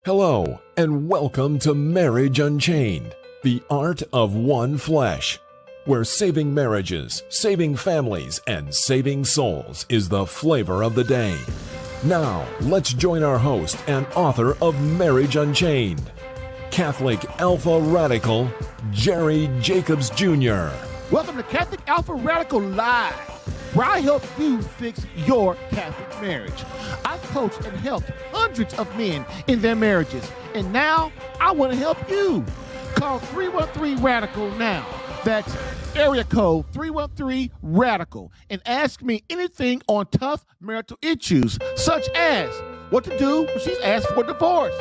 Hello, and welcome to Marriage Unchained, the art of one flesh, where saving marriages, saving families, and saving souls is the flavor of the day. Now, let's join our host and author of Marriage Unchained, Catholic Alpha Radical, Jerry Jacobs Jr. Welcome to Catholic Alpha Radical Live, where I help you fix your Catholic marriage. I've coached and helped hundreds of men in their marriages, and now I want to help you. Call 313-RADICAL now. That's area code 313-RADICAL, and ask me anything on tough marital issues, such as what to do when she's asked for divorce,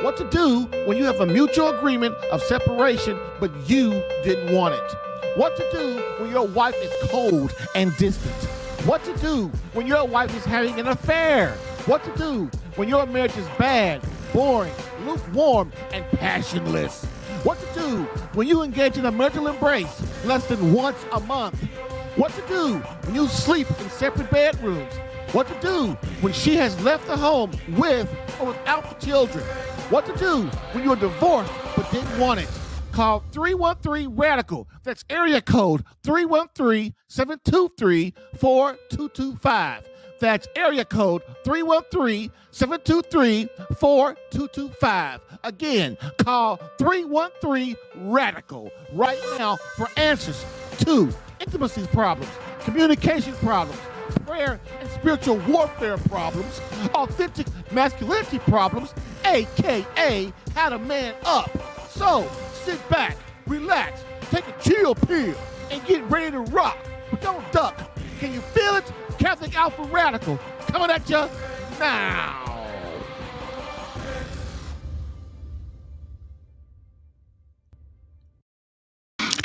what to do when you have a mutual agreement of separation but you didn't want it, what to do when your wife is cold and distant, what to do when your wife is having an affair, what to do when your marriage is bad, boring, lukewarm, and passionless, what to do when you engage in a marital embrace less than once a month, what to do when you sleep in separate bedrooms, what to do when she has left the home with or without the children, what to do when you're divorced but didn't want it. Call 313-RADICAL. That's area code 313-723-4225. That's area code 313-723-4225. Again, call 313-RADICAL right now for answers to intimacy problems, communication problems, prayer and spiritual warfare problems, authentic masculinity problems, aka how to man up. So, sit back, relax, take a chill pill, and get ready to rock. But don't duck. Can you feel it? Catholic Alpha Radical coming at you now.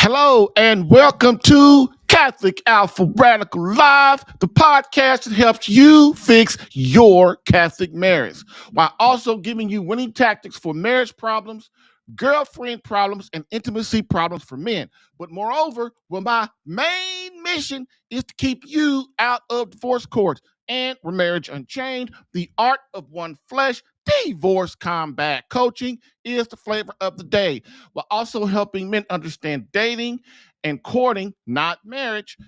Hello, and welcome to Catholic Alpha Radical Live, the podcast that helps you fix your Catholic marriage, while also giving you winning tactics for marriage problems, girlfriend problems, and intimacy problems for men. But moreover, my main mission is to keep you out of divorce courts and Marriage Unchained, the art of one flesh. Divorce combat coaching is the flavor of the day, while also helping men understand dating and courting, not marriage.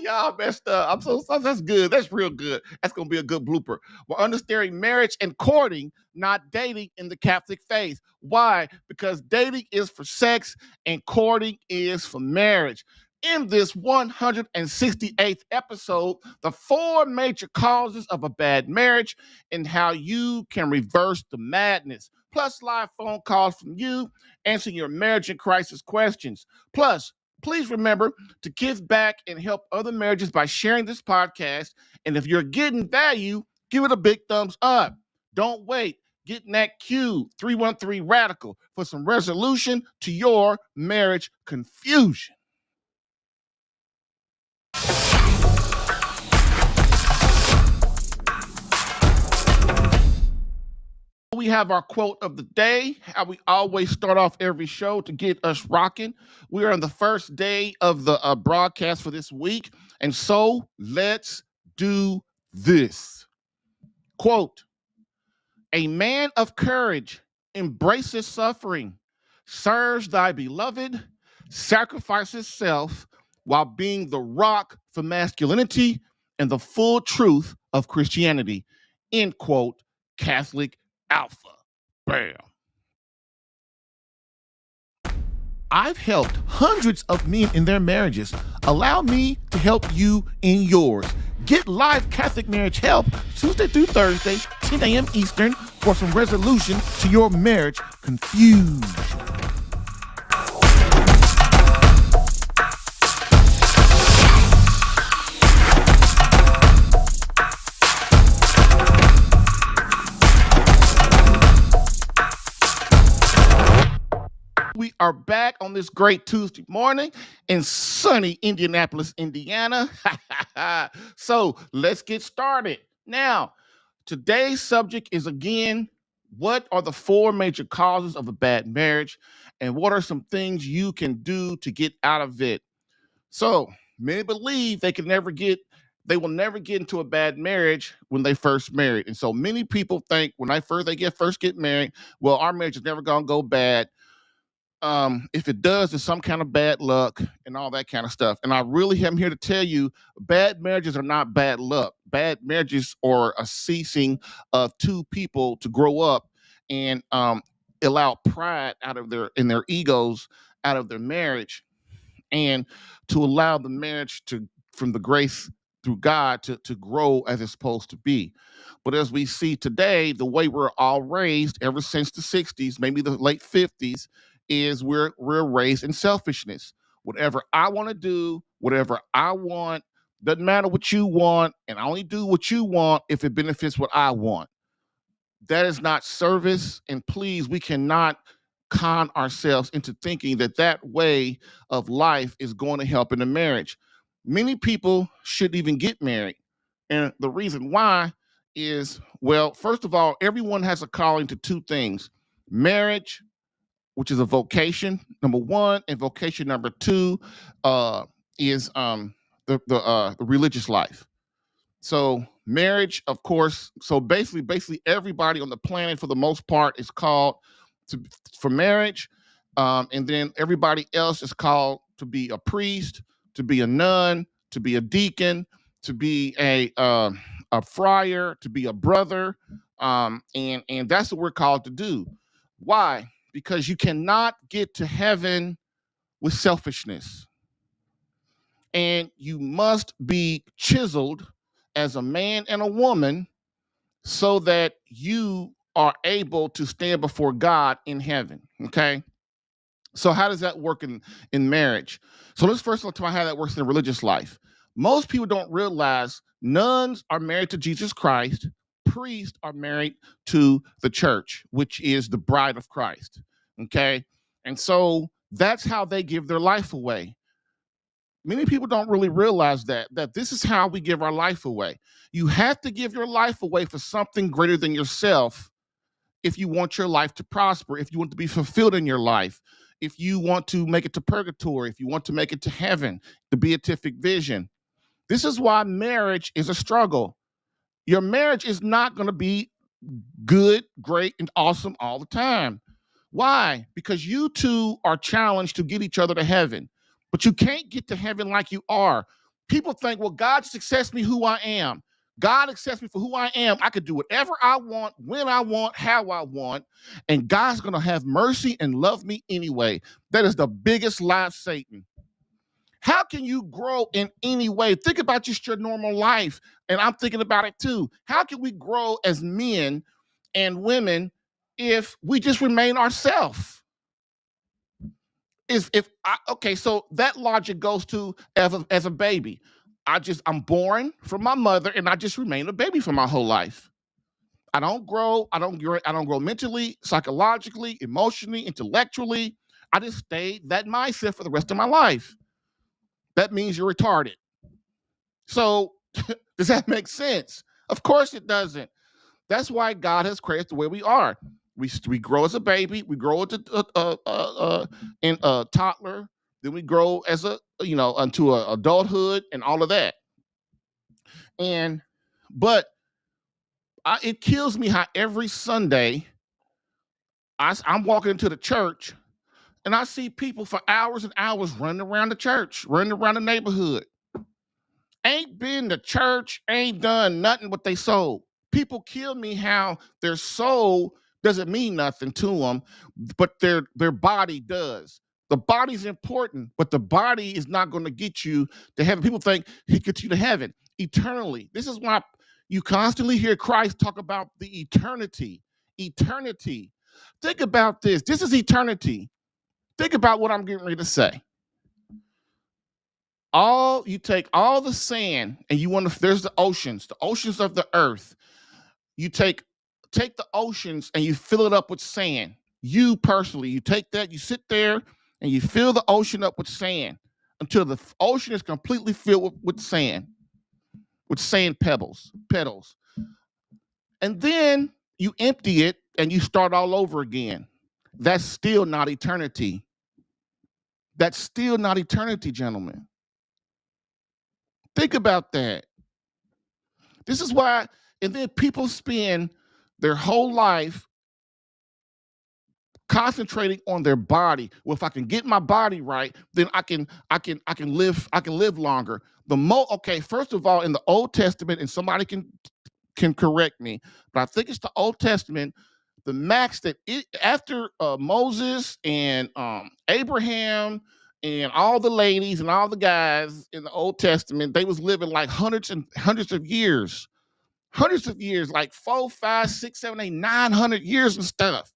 Y'all messed up. I'm so that's good. That's real good. That's gonna be a good blooper. We're understanding marriage and courting, not dating in the Catholic faith. Why? Because dating is for sex and courting is for marriage. In this 168th episode, the 4 major causes of a bad marriage and how you can reverse the madness. Plus, live phone calls from you answering your marriage and crisis questions. Plus, please remember to give back and help other marriages by sharing this podcast. And if you're getting value, give it a big thumbs up. Don't wait. Get in that queue, 313-RADICAL, for some resolution to your marriage confusion. We have our quote of the day, how we always start off every show to get us rocking. We are on the first day of the broadcast for this week, and so let's do this. Quote, a man of courage embraces suffering, serves thy beloved, sacrifices self while being the rock for masculinity and the full truth of Christianity. End quote, Catholic Alpha. Bam. I've helped hundreds of men in their marriages. Allow me to help you in yours. Get live Catholic marriage help Tuesday through Thursday, 10 a.m. Eastern, for some resolution to your marriage confusion. We are back on this great Tuesday morning in sunny Indianapolis, Indiana. So let's get started. Now, today's subject is again, what are the 4 major causes of a bad marriage and what are some things you can do to get out of it? So many believe they can never get they will never get into a bad marriage when they first married. And so many people think when they first get married, well, our marriage is never gonna go bad. If it does, it's some kind of bad luck and all that kind of stuff. And I really am here to tell you, bad marriages are not bad luck. Bad marriages are a ceasing of two people to grow up and allow pride out of their egos out of their marriage, and to allow the marriage to, from the grace through God, to grow as it's supposed to be. But as we see today, the way we're all raised ever since the 60s, maybe the late 50s, is we're raised in selfishness. Whatever I want to do, whatever I want, doesn't matter what you want, and I only do what you want if it benefits what I want. That is not service. And please, we cannot con ourselves into thinking that that way of life is going to help in a marriage. Many people shouldn't even get married. And the reason why is, well, first of all, everyone has a calling to two things: marriage, which is a vocation, number one, and vocation number two is the religious life. So marriage, of course. So basically, everybody on the planet, for the most part, is called to for marriage, and then everybody else is called to be a priest, to be a nun, to be a deacon, to be a friar, to be a brother, and that's what we're called to do. Why? Because you cannot get to heaven with selfishness, and you must be chiseled as a man and a woman so that you are able to stand before God in heaven. Okay. So how does that work in marriage? So let's first look at how that works in the religious life. Most people don't realize nuns are married to Jesus Christ, priests are married to the church, which is the bride of Christ. Okay. And so that's how they give their life away. Many people don't really realize that this is how we give our life away. You have to give your life away for something greater than yourself if you want your life to prosper, if you want to be fulfilled in your life, if you want to make it to purgatory, if you want to make it to heaven, the beatific vision. This is why marriage is a struggle. Your marriage is not going to be good, great, and awesome all the time. Why? Because you two are challenged to get each other to heaven, but you can't get to heaven like you are. People think, well, God just accepts me who I am. God accepts me for who I am. I could do whatever I want, when I want, how I want, and God's going to have mercy and love me anyway. That is the biggest lie of Satan. How can you grow in any way? Think about just your normal life. And I'm thinking about it too. How can we grow as men and women if we just remain ourselves? Okay, so that logic goes to as a baby. I'm born from my mother and I just remain a baby for my whole life. I don't grow, I don't grow mentally, psychologically, emotionally, intellectually. I just stay that mindset for the rest of my life. That means you're retarded. So does that make sense? Of course it doesn't. That's why God has created the way we are. We grow as a baby, we grow into in a toddler, then we grow as into adulthood and all of that. And but it kills me how every Sunday I'm walking into the church and I see people for hours and hours running around the church, running around the neighborhood. Ain't been to church, ain't done nothing but they soul. People kill me how their soul doesn't mean nothing to them, but their body does. The body's important, but the body is not going to get you to heaven. People think he gets you to heaven eternally. This is why you constantly hear Christ talk about the eternity. Eternity. Think about this. This is eternity. Think about what I'm getting ready to say. You take all the sand and there's the oceans of the earth. You take the oceans and you fill it up with sand. You personally, you take that, you sit there and you fill the ocean up with sand until the ocean is completely filled with sand petals. And then you empty it and you start all over again. That's still not eternity. That's still not eternity, gentlemen. Think about that. This is why, and then people spend their whole life concentrating on their body. Well, if I can get my body right, then I can live longer. Okay, first of all, in the Old Testament, and somebody can correct me, but I think it's the Old Testament, the max that after Moses and Abraham and all the ladies and all the guys in the Old Testament, they was living like hundreds and hundreds of years, like 4, 5, 6, 7, 8, 900 years and stuff.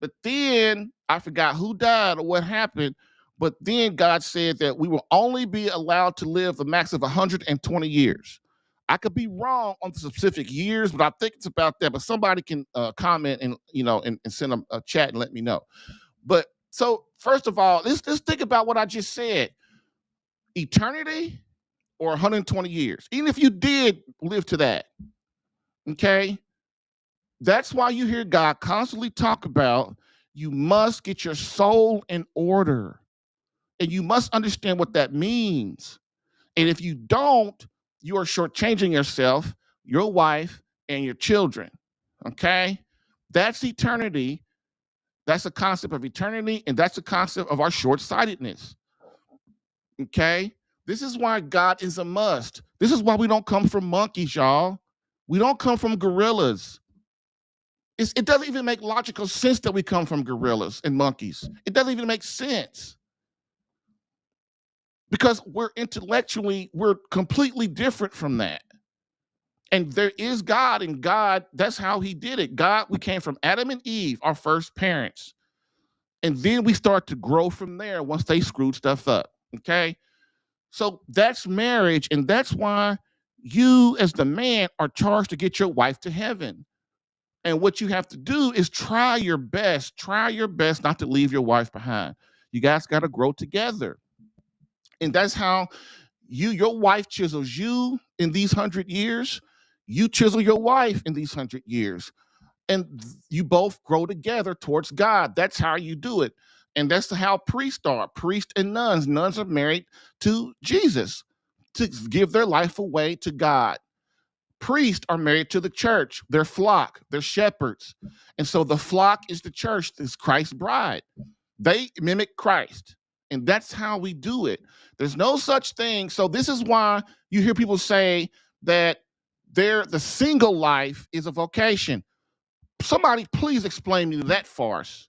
But then I forgot who died or what happened. But then God said that we will only be allowed to live the max of 120 years. I could be wrong on the specific years, but I think it's about that. But somebody can comment and and send a chat and let me know. But so first of all, let's think about what I just said: eternity or 120 years. Even if you did live to that, okay. That's why you hear God constantly talk about you must get your soul in order. And you must understand what that means. And if you don't, you are shortchanging yourself, your wife, and your children. Okay? That's eternity. That's a concept of eternity, and that's a concept of our short-sightedness. Okay? This is why God is a must. This is why we don't come from monkeys, y'all. We don't come from gorillas. It doesn't even make logical sense that we come from gorillas and monkeys. It doesn't even make sense. Because we're completely different from that. And there is God, and God, that's how he did it. God, we came from Adam and Eve, our first parents. And then we start to grow from there once they screwed stuff up. Okay? So that's marriage, and that's why you, as the man, are charged to get your wife to heaven. And what you have to do is try your best not to leave your wife behind. You guys got to grow together. And that's how your wife chisels you in these 100 years. You chisel your wife in these 100 years. And you both grow together towards God. That's how you do it. And that's how priests are. Priests and nuns. Nuns are married to Jesus to give their life away to God. Priests are married to the church, their flock, their shepherds. And so the flock is the church, is Christ's bride. They mimic Christ. And that's how we do it. There's no such thing. So this is why you hear people say that the single life is a vocation. Somebody please explain me that farce.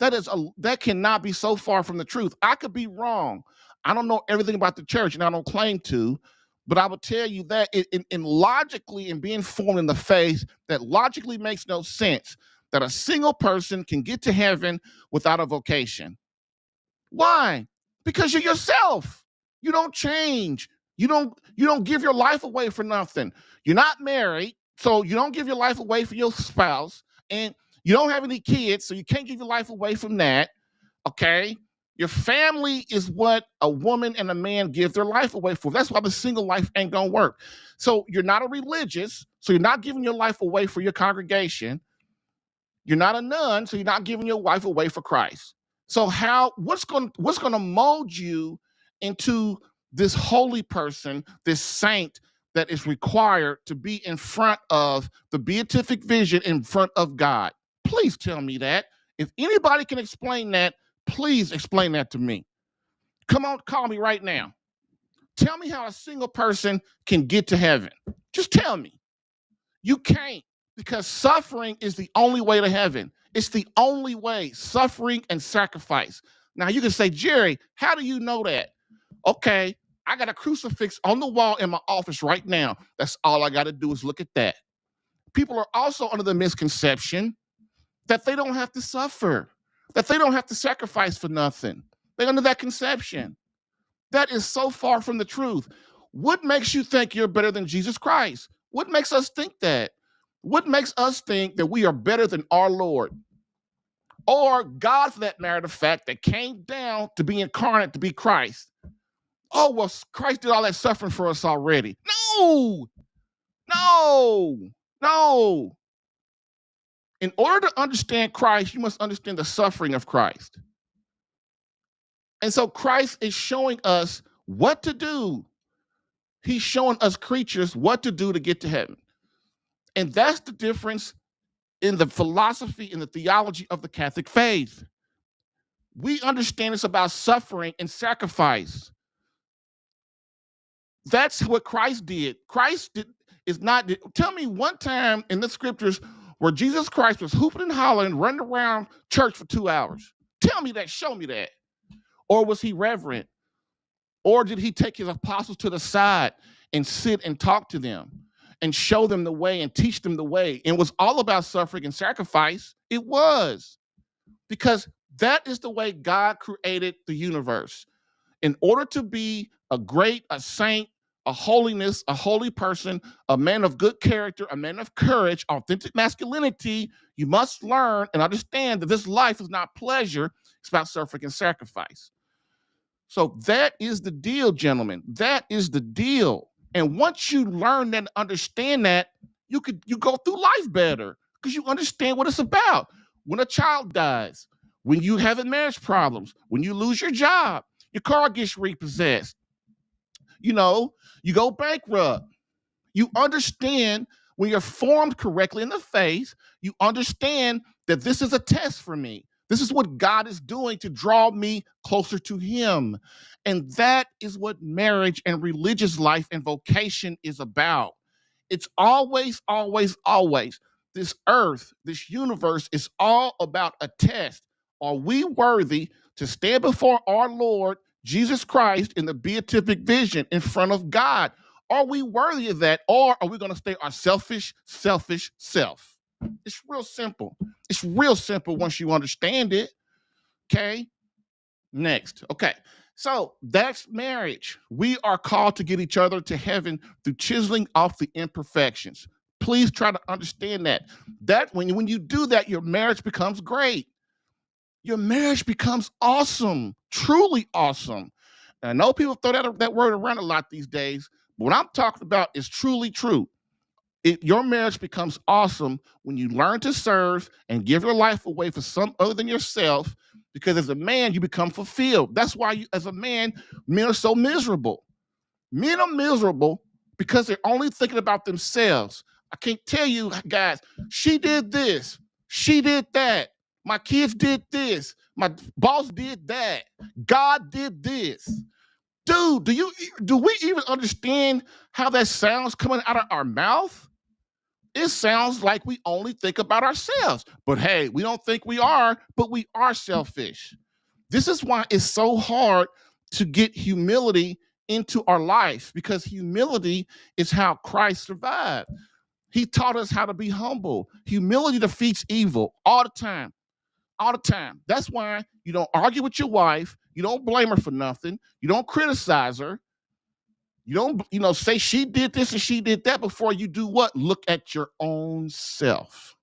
That cannot be so far from the truth. I could be wrong. I don't know everything about the church, and I don't claim to, but I will tell you that in logically and being formed in the faith, that logically makes no sense that a single person can get to heaven without a vocation. Why? Because you're yourself. You don't change. You don't give your life away for nothing. You're not married, so you don't give your life away for your spouse, and you don't have any kids, so you can't give your life away from that. Okay? Your family is what a woman and a man give their life away for. That's why the single life ain't gonna work. So you're not a religious, so you're not giving your life away for your congregation. You're not a nun, so you're not giving your wife away for Christ. So what's going to mold you into this holy person, this saint that is required to be in front of the beatific vision, in front of God? Please tell me that. If anybody can explain that, please explain that to me. Come on, call me right now. Tell me how a single person can get to heaven. Just tell me. You can't, because suffering is the only way to heaven. It's the only way, suffering and sacrifice. Now you can say, Jerry, how do you know that? Okay, I got a crucifix on the wall in my office right now. That's all I got to do is look at that. People are also under the misconception that they don't have to suffer, that they don't have to sacrifice for nothing. They're under that conception. That is so far from the truth. What makes you think you're better than Jesus Christ? What makes us think that? What makes us think that we are better than our Lord? Or God, for that matter of fact, that came down to be incarnate, to be Christ. Oh, well, Christ did all that suffering for us already. No, no, no. In order to understand Christ, you must understand the suffering of Christ. And so Christ is showing us what to do. He's showing us creatures what to do to get to heaven. And that's the difference in the philosophy and the theology of the Catholic faith. We understand it's about suffering and sacrifice. That's what Christ did. Tell me one time in the scriptures where Jesus Christ was hooping and hollering, running around church for 2 hours. Tell me that, show me that. Or was he reverent? Or did he take his apostles to the side and sit and talk to them and show them the way and teach them the way? And it was all about suffering and sacrifice. It was. Because that is the way God created the universe. In order to be a saint, a holy person, a man of good character, a man of courage, authentic masculinity, you must learn and understand that this life is not pleasure. It's about suffering and sacrifice. So that is the deal, gentlemen. That is the deal. And once you learn that and understand that, you go through life better because you understand what it's about. When a child dies, when you having marriage problems, when you lose your job, your car gets repossessed, you go bankrupt. You understand when you're formed correctly in the faith, you understand that this is a test for me. This is what God is doing to draw me closer to him. And that is what marriage and religious life and vocation is about. It's always, always, always. This earth, this universe is all about a test. Are we worthy to stand before our Lord Jesus Christ in the beatific vision in front of God? Are we worthy of that? Or are we going to stay our selfish self? It's real simple. It's real simple once you understand it. Okay. Next. Okay. So that's marriage. We are called to get each other to heaven through chiseling off the imperfections. Please try to understand that. That when you do that, your marriage becomes great. Your marriage becomes awesome, truly awesome. And I know people throw that word around a lot these days, but what I'm talking about is truly true. Your marriage becomes awesome when you learn to serve and give your life away for some other than yourself, because as a man, you become fulfilled. That's why as a man, men are so miserable. Men are miserable because they're only thinking about themselves. I can't tell you, guys, she did this, she did that, my kids did this, my boss did that, God did this. Dude, do we even understand how that sounds coming out of our mouth? It sounds like we only think about ourselves. But hey, we don't think we are, but we are selfish. This is why it's so hard to get humility into our life, because humility is how Christ survived. He taught us how to be humble. Humility defeats evil all the time. All the time. That's why you don't argue with your wife. You don't blame her for nothing. You don't criticize her. You don't, say she did this and she did that before you do what? Look at your own self.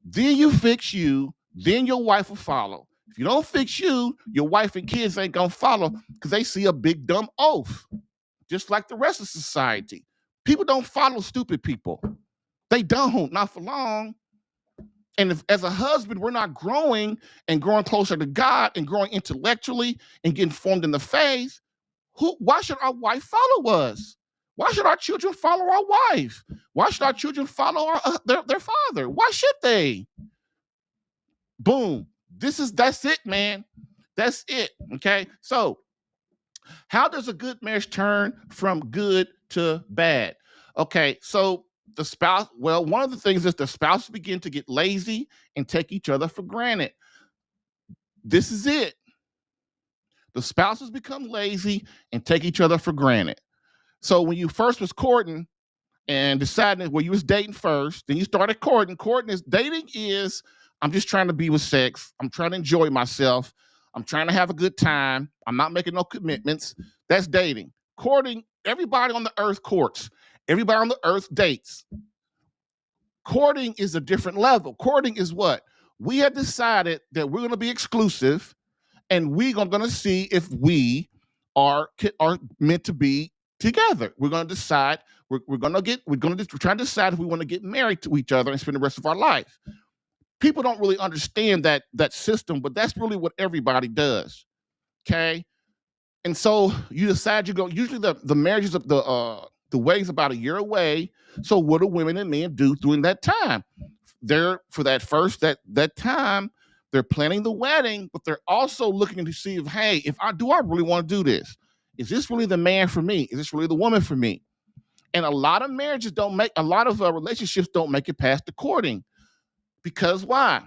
Then you fix you, then your wife will follow. If you don't fix you, your wife and kids ain't gonna follow because they see a big dumb oaf, just like the rest of society. People don't follow stupid people. They don't, not for long. And if, as a husband, we're not growing and growing closer to God and growing intellectually and getting formed in the faith, why should our wife follow us? Why should our children follow our wife? Why should our children follow their father? Why should they? Boom. That's it, man. That's it. Okay. So how does a good marriage turn from good to bad? Okay. So the spouse, well, one of the things is the spouses begin to get lazy and take each other for granted. This is it. The spouses become lazy and take each other for granted. So when you first was courting and deciding, well, you was dating first, then you started courting. Dating is, I'm just trying to be with sex. I'm trying to enjoy myself. I'm trying to have a good time. I'm not making no commitments. That's dating. Courting, everybody on the earth courts. Everybody on the earth dates. Courting is a different level. Courting is what? We have decided that we're going to be exclusive, and we're going to see if we are meant to be together. We're going to decide. We're trying to decide if we want to get married to each other and spend the rest of our life. People don't really understand that system, but that's really what everybody does. Okay. And so you decide you go. Usually the marriages of the wedding's about a year away. So what do women and men do during that time? They're for that time, they're planning the wedding, but they're also looking to see if, hey, if I really want to do this? Is this really the man for me? Is this really the woman for me? And a lot of relationships don't make it past the courting. Because why?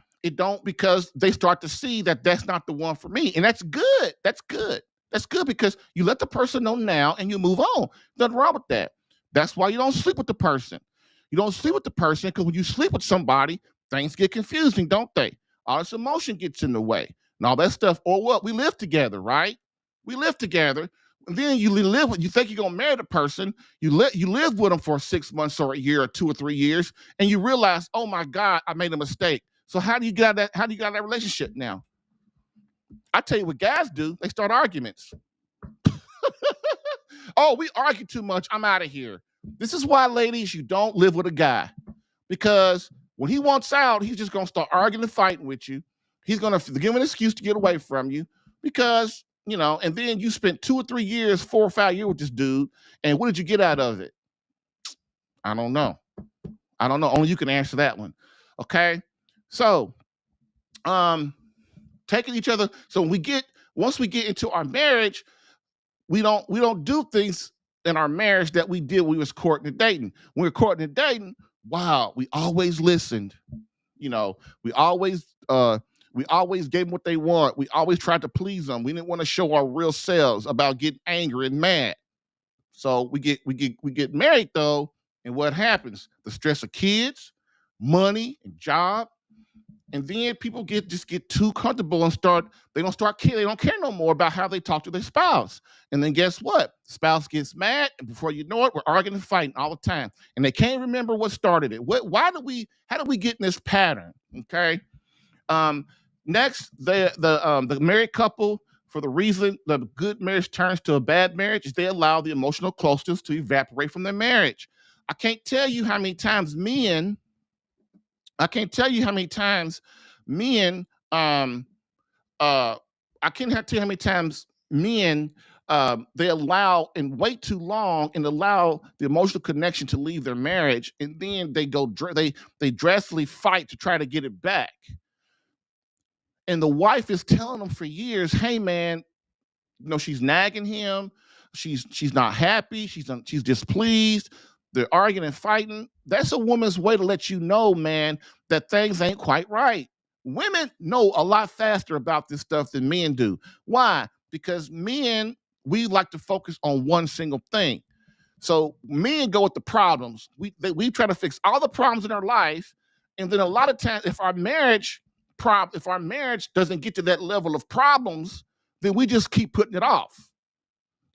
Because they start to see that that's not the one for me. And that's good. That's good. That's good because you let the person know now and you move on. Nothing wrong with that. That's why you don't sleep with the person. You don't sleep with the person because when you sleep with somebody, things get confusing, don't they? All this emotion gets in the way and all that stuff. Or what? We live together, right? We live together. And then you think you're gonna marry the person, you live with them for 6 months or a year or 2 or 3 years, and you realize, oh my God, I made a mistake. So how do you get out of that? How do you get out of that relationship now? I tell you what guys do, they start arguments. Oh, we argue too much. I'm out of here. This is why, ladies, you don't live with a guy. Because when he wants out, he's just gonna start arguing and fighting with you. He's gonna give him an excuse to get away from you because and then you spent 2 or 3 years, 4 or 5 years with this dude, and what did you get out of it? I don't know. Only you can answer that one. Okay, so taking each other. So once we get into our marriage, we don't do things in our marriage that we did when we was courting and dating. When we were courting and dating, wow, we always listened. We always gave them what they want. We always tried to please them. We didn't want to show our real selves about getting angry and mad. So we get married though, and what happens? The stress of kids, money, and job, and then people get too comfortable and they don't care no more about how they talk to their spouse. And then guess what? Spouse gets mad, and before you know it, we're arguing and fighting all the time. And they can't remember what started it. How did we get in this pattern? Okay. Next, the married couple, for the reason the good marriage turns to a bad marriage, is they allow the emotional closeness to evaporate from their marriage. I can't tell you how many times men, I can't tell you how many times men they allow and wait too long and allow the emotional connection to leave their marriage, and then they drastically fight to try to get it back. And the wife is telling them for years, hey man, she's nagging him, she's not happy, she's displeased, they're arguing and fighting. That's a woman's way to let you know, man, that things ain't quite right. Women know a lot faster about this stuff than men do. Why? Because men, we like to focus on one single thing. So men go with the problems. We try to fix all the problems in our life, and then a lot of times, if our marriage doesn't get to that level of problems, then we just keep putting it off.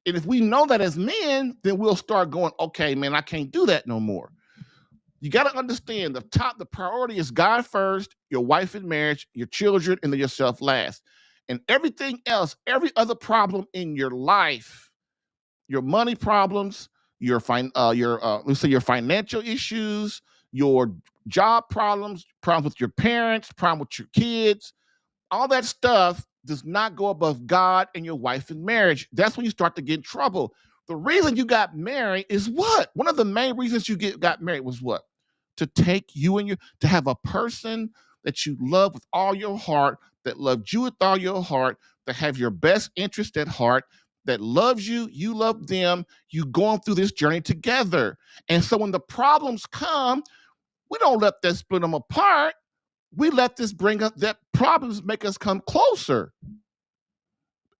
And if we know that as men, then we'll start going, okay, man, I can't do that no more. You got to understand the priority is God first, your wife in marriage, your children, and then yourself last. And everything else, every other problem in your life, your money problems, your financial issues, your job problems with your parents, problem with your kids, all that stuff does not go above God and your wife in marriage. That's when you start to get in trouble. The reason you got married is what? One of the main reasons you got married was what? To have a person that you love with all your heart, that loved you with all your heart, that have your best interest at heart, that loves you, you love them, you going through this journey together. And so when the problems come, we don't let that split them apart. We let this bring up that problems make us come closer.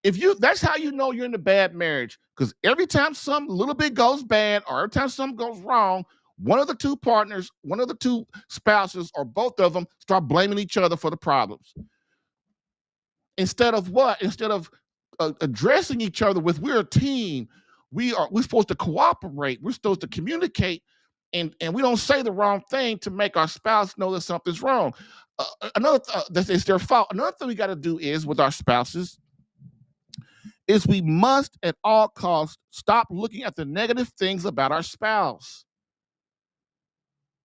That's how you know you're in a bad marriage, because every time some little bit goes bad or every time something goes wrong, one of the two partners, one of the two spouses, or both of them start blaming each other for the problems. Instead of addressing each other with, we're a team. We're supposed to cooperate. We're supposed to communicate, and we don't say the wrong thing to make our spouse know that something's wrong. That it's their fault. Another thing we got to do is with our spouses is we must at all costs stop looking at the negative things about our spouse.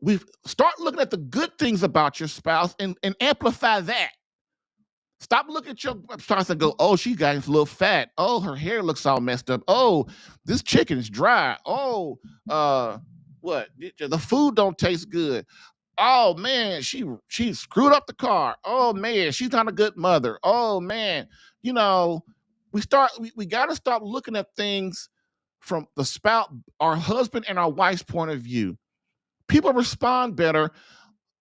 We start looking at the good things about your spouse and amplify that. Stop looking at your spouse and go, oh, she got a little fat. Oh, her hair looks all messed up. Oh, this chicken is dry. Oh, what? The food don't taste good. Oh man, she screwed up the car. Oh man, she's not a good mother. Oh man, you know, we got to stop looking at things from the spouse, our husband and our wife's point of view. People respond better,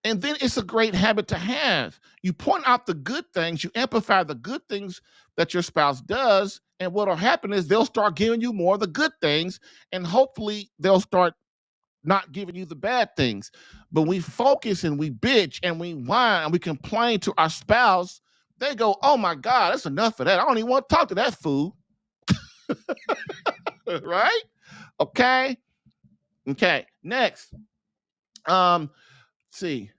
and then it's a great habit to have. You point out the good things, you amplify the good things that your spouse does, and what'll happen is they'll start giving you more of the good things, and hopefully they'll start not giving you the bad things. But we focus and we bitch and we whine and we complain to our spouse. They go, oh my God, that's enough of that. I don't even want to talk to that fool. Right? Okay. Okay. Next. See.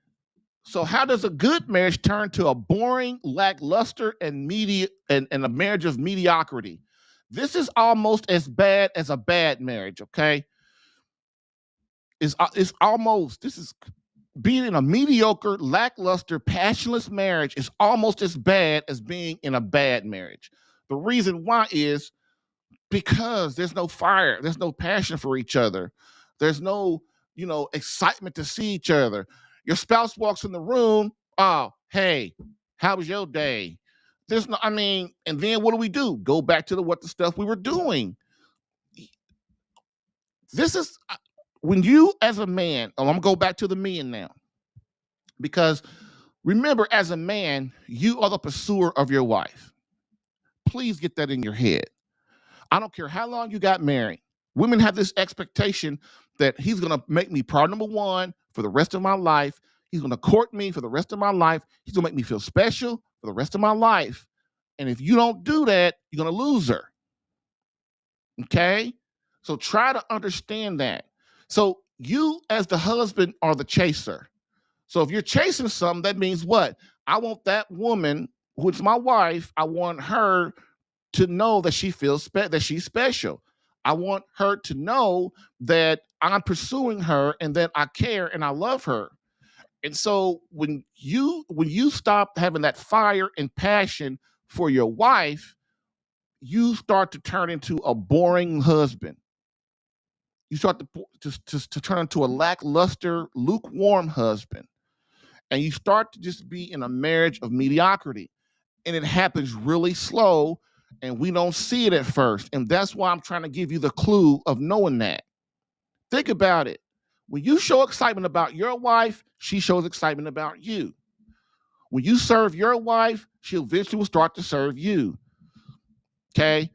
So how does a good marriage turn to a boring, lackluster, and a marriage of mediocrity? This is almost as bad as a bad marriage, okay? It's almost, this is being in a mediocre, lackluster, passionless marriage is almost as bad as being in a bad marriage. The reason why is because there's no fire, there's no passion for each other, there's no, excitement to see each other. Your spouse walks in the room, oh, hey, how was your day? There's no, and then what do? Go back to the stuff we were doing. This is when you as a man, I'm gonna go back to the men now. Because remember, as a man, you are the pursuer of your wife. Please get that in your head. I don't care how long you got married. Women have this expectation that he's going to make me priority number one for the rest of my life. He's going to court me for the rest of my life. He's going to make me feel special for the rest of my life. And if you don't do that, you're going to lose her. Okay? So try to understand that. So you as the husband are the chaser. So if you're chasing something, that means what? I want that woman, who's my wife, I want her to know that she feels that she's special. I want her to know that I'm pursuing her and that I care and I love her. And so when you stop having that fire and passion for your wife, you start to turn into a boring husband. You start to turn into a lackluster, lukewarm husband. And you start to just be in a marriage of mediocrity. And it happens really slow, and we don't see it at first. And that's why I'm trying to give you the clue of knowing that. Think about it. When you show excitement about your wife, she shows excitement about you. When you serve your wife, she eventually will start to serve you. Okay?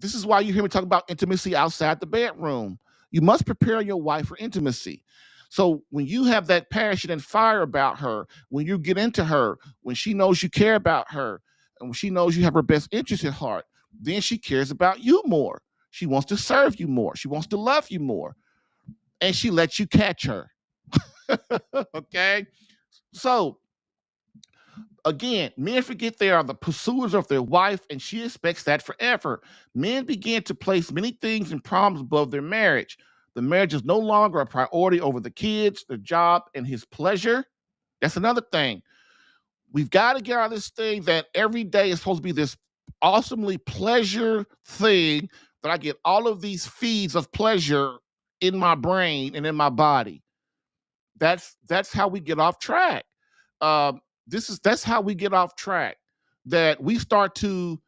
This is why you hear me talk about intimacy outside the bedroom. You must prepare your wife for intimacy. So when you have that passion and fire about her, when you get into her, when she knows you care about her, and when she knows you have her best interest at heart, then she cares about you more. She wants to serve you more. She wants to love you more. And she lets you catch her. Okay? So, again, men forget they are the pursuers of their wife, and she expects that forever. Men begin to place many things and problems above their marriage. The marriage is no longer a priority over the kids, the job, and his pleasure. That's another thing. We've got to get out of this thing that every day is supposed to be this awesomely pleasure thing that I get all of these feeds of pleasure in my brain and in my body. That's how we get off track. That's how we get off track. That we start to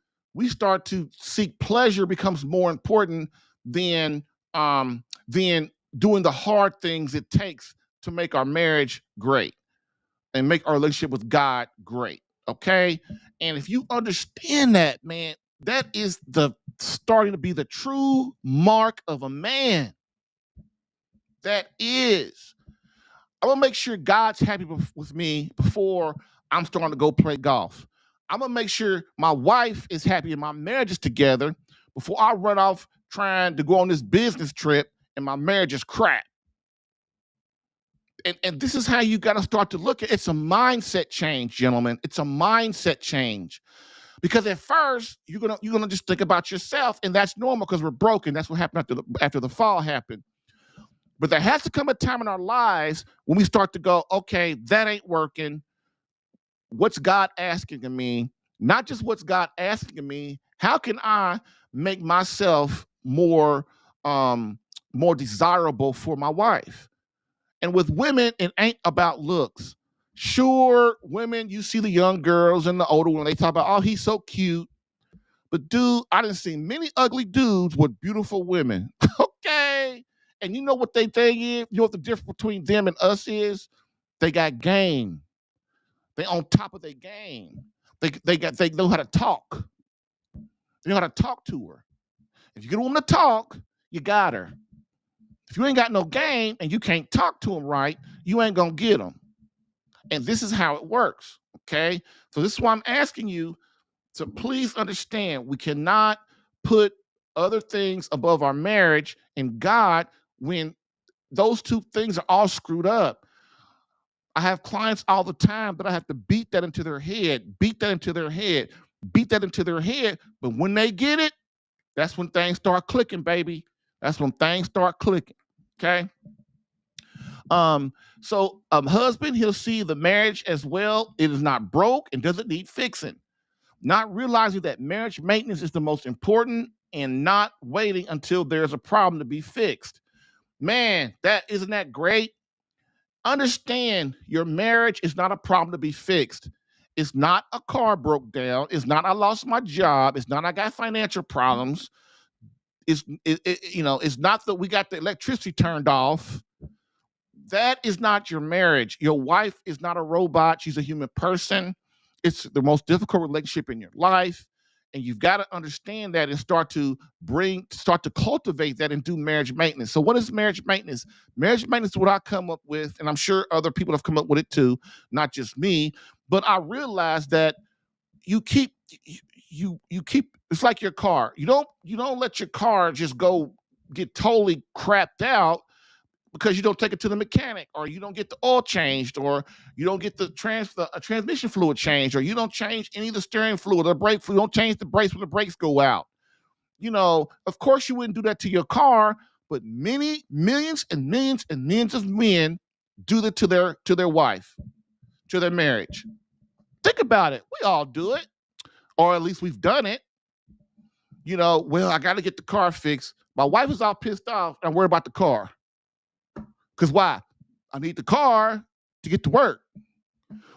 seek pleasure becomes more important than doing the hard things it takes to make our marriage great and make our relationship with God great. Okay. And if you understand that, man, that is starting to be the true mark of a man. That is. I'm going to make sure God's happy with me before I'm starting to go play golf. I'm going to make sure my wife is happy and my marriage is together before I run off trying to go on this business trip and my marriage is crap. And this is how you got to start to look at it. It's a mindset change, gentlemen. It's a mindset change. Because at first, you're gonna just think about yourself, and that's normal because we're broken. That's what happened after the fall happened. But there has to come a time in our lives when we start to go, okay, that ain't working. what's God asking of me? Not just what's God asking of me. How can I make myself more desirable for my wife? And with women, it ain't about looks. Sure, women, you see the young girls and the older ones, they talk about, oh, he's so cute. But dude, I done seen many ugly dudes with beautiful women. Okay. And you know what they thing is? You know what the difference between them and us is? They got game. They on top of their game. They know how to talk. They know how to talk to her. If you get a woman to talk, you got her. If you ain't got no game and you can't talk to them right, you ain't gonna get them. And this is how it works. Okay. So this is why I'm asking you to please understand we cannot put other things above our marriage and God when those two things are all screwed up. I have clients all the time that I have to beat that into their head, beat that into their head, beat that into their head. But when they get it, that's when things start clicking, baby. That's when things start clicking. Okay. So husband, he'll see the marriage as well. It is not broke and doesn't need fixing. Not realizing that marriage maintenance is the most important and not waiting until there's a problem to be fixed. Man, isn't that great? Understand your marriage is not a problem to be fixed. It's not a car broke down. It's not I lost my job. It's not I got financial problems. It's not that we got the electricity turned off. That is not your marriage. Your wife is not a robot. She's a human person. It's the most difficult relationship in your life. And you've got to understand that and start to cultivate that and do marriage maintenance. So what is marriage maintenance? Marriage maintenance is what I come up with, and I'm sure other people have come up with it too, not just me. But I realized that you keep it's like your car. You don't let your car just go get totally crapped out because you don't take it to the mechanic, or you don't get the oil changed, or you don't get the transmission fluid changed, or you don't change any of the steering fluid or brake fluid. You don't change the brakes when the brakes go out. Of course you wouldn't do that to your car, but many millions and millions and millions of men do that to their wife, to their marriage. Think about it. We all do it, or at least we've done it. Well, I got to get the car fixed. My wife is all pissed off and worried about the car. Because why? I need the car to get to work.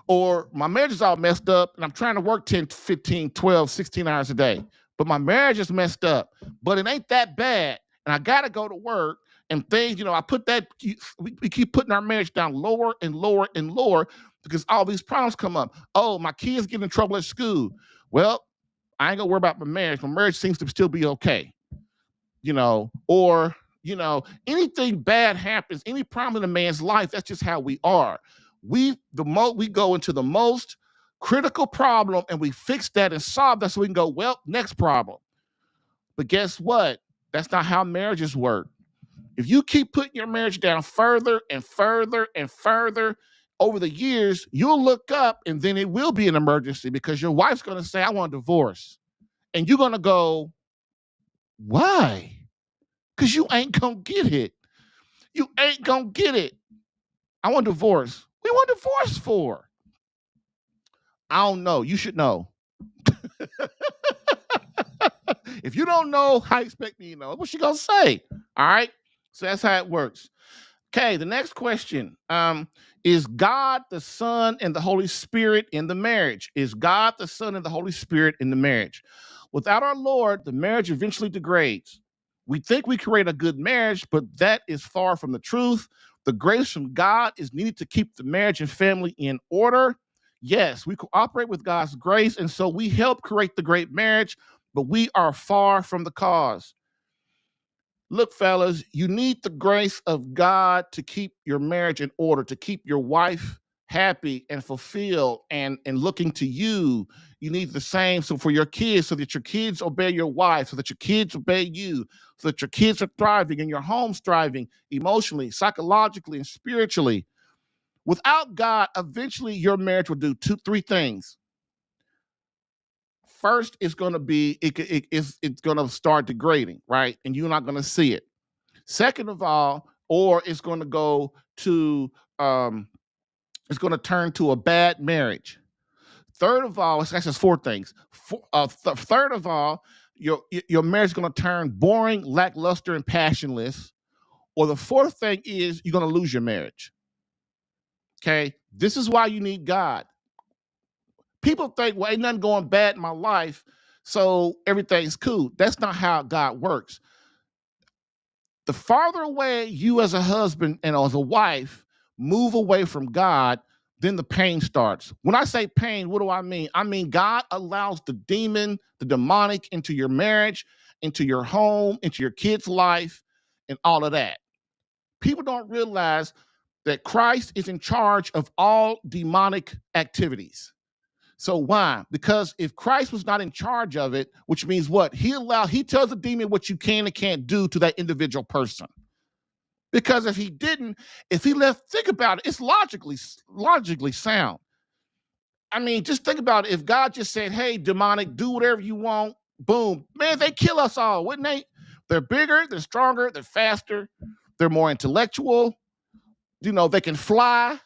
Or my marriage is all messed up and I'm trying to work 10, 15, 12, 16 hours a day. But my marriage is messed up. But it ain't that bad. And I got to go to work and things, we keep putting our marriage down lower and lower and lower because all these problems come up. Oh, my kids get in trouble at school. Well, I ain't going to worry about my marriage. My marriage seems to still be okay. Or anything bad happens, any problem in a man's life, that's just how we are. We go into the most critical problem and we fix that and solve that so we can go, well, next problem. But guess what? That's not how marriages work. If you keep putting your marriage down further and further and further over the years, you'll look up and then it will be an emergency because your wife's going to say, I want a divorce. And you're going to go, why? Because you ain't going to get it. You ain't going to get it. I want a divorce. What do you want a divorce for? I don't know. You should know. If you don't know, how you expect me to know? What's she going to say? All right. So that's how it works. Okay. The next question. Is God the Son and the Holy Spirit in the marriage? Is God the Son and the Holy Spirit in the marriage? Without our Lord, the marriage eventually degrades. We think we create a good marriage, but that is far from the truth. The grace from God is needed to keep the marriage and family in order. Yes, we cooperate with God's grace, and so we help create the great marriage, but we are far from the cause. Look, fellas, you need the grace of God to keep your marriage in order, to keep your wife happy and fulfilled and looking to you. You need the same so for your kids, so that your kids obey your wife, so that your kids obey you, so that your kids are thriving and your home's thriving emotionally, psychologically, and spiritually. Without God, eventually your marriage will do three things. First, it's going to be it's going to start degrading, right? And you're not going to see it. Second of all, or it's going to go to it's going to turn to a bad marriage. Third of all, that's just four things. Third of all, your marriage is going to turn boring, lackluster, and passionless. Or the fourth thing is you're going to lose your marriage. Okay, this is why you need God. People think, well, ain't nothing going bad in my life, so everything's cool. That's not how God works. The farther away you as a husband and as a wife move away from God, then the pain starts. When I say pain, what do I mean? I mean, God allows the demon, the demonic into your marriage, into your home, into your kid's life, and all of that. People don't realize that Christ is in charge of all demonic activities. So why? Because if Christ was not in charge of it, which means what? He tells the demon what you can and can't do to that individual person. Because if he didn't, if he left, think about it, it's logically sound. I mean, just think about it. If God just said, hey, demonic, do whatever you want, boom, man, they kill us all, wouldn't they? They're bigger, they're stronger, they're faster, they're more intellectual. You know, they can fly.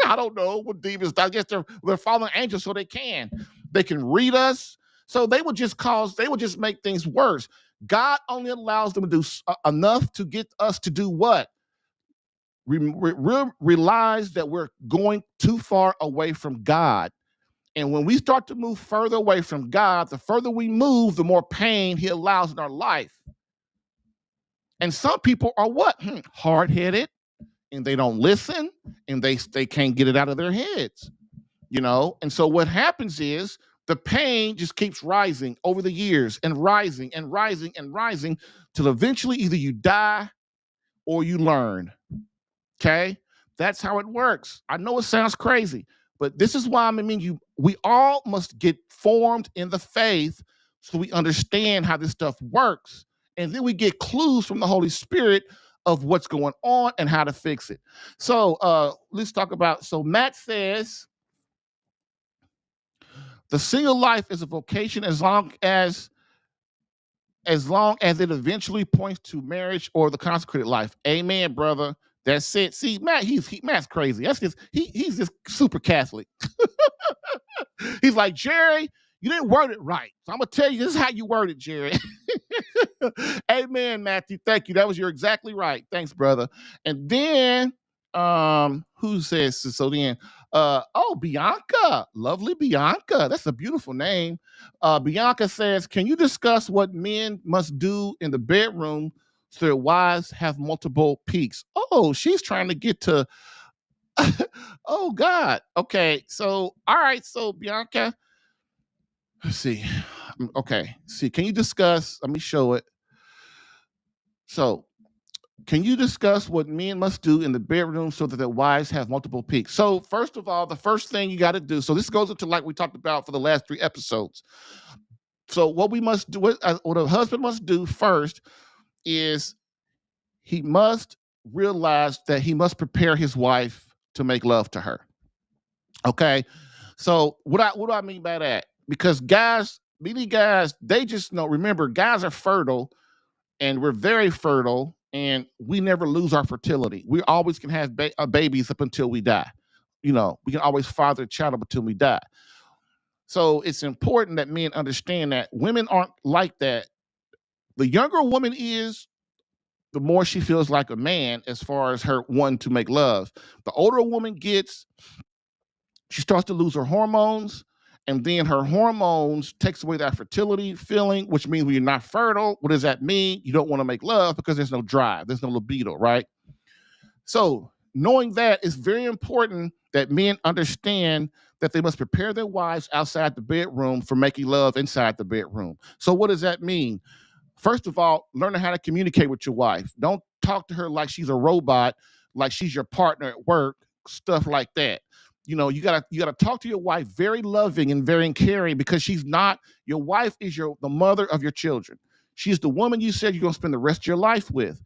I don't know what demons. I guess they're fallen angels, so they can read us. So they would just make things worse. God only allows them to do enough to get us to do what? Realize that we're going too far away from God. And when we start to move further away from God, the further we move, the more pain he allows in our life. And some people are what? Hard-headed, and they don't listen, and they can't get it out of their heads, you know? And so what happens is the pain just keeps rising over the years and rising and rising and rising till eventually either you die or you learn, okay? That's how it works. I know it sounds crazy, but this is why we all must get formed in the faith so we understand how this stuff works. And then we get clues from the Holy Spirit of what's going on and how to fix it. So let's talk about, so Matt says, the single life is a vocation as long as it eventually points to marriage or the consecrated life. Amen, brother. That's it. See, Matt's crazy. He's just super Catholic. He's like, Jerry, you didn't word it right. So I'm gonna tell you, this is how you word it, Jerry. Amen, Matthew. Thank you. That was, you're exactly right. Thanks, brother. And then who says so then? Bianca, lovely Bianca. That's a beautiful name. Bianca says, can you discuss what men must do in the bedroom so their wives have multiple peaks? Oh, she's trying to get to oh God. Okay. So all right, so Bianca, let's see. Okay. See, can you discuss? Let me show it. So, can you discuss what men must do in the bedroom so that their wives have multiple peaks? So, first of all, the first thing you got to do, so this goes into like we talked about for the last 3 episodes. So, what we must do, what a husband must do first is he must realize that he must prepare his wife to make love to her. Okay. So, what do I mean by that? Because many guys, they just know, remember, guys are fertile and we're very fertile and we never lose our fertility. We always can have babies up until we die. You know, we can always father a child up until we die. So it's important that men understand that women aren't like that. The younger a woman is, the more she feels like a man as far as her wanting to make love. The older a woman gets, she starts to lose her hormones, and then her hormones takes away that fertility feeling, which means when you're not fertile, what does that mean? You don't want to make love because there's no drive, there's no libido, right? So knowing that, it's very important that men understand that they must prepare their wives outside the bedroom for making love inside the bedroom. So what does that mean? First of all, learning how to communicate with your wife. Don't talk to her like she's a robot, like she's your partner at work, stuff like that. You know, you gotta talk to your wife very loving and very caring, because she's not, your wife is the mother of your children. She's the woman you said you're gonna spend the rest of your life with.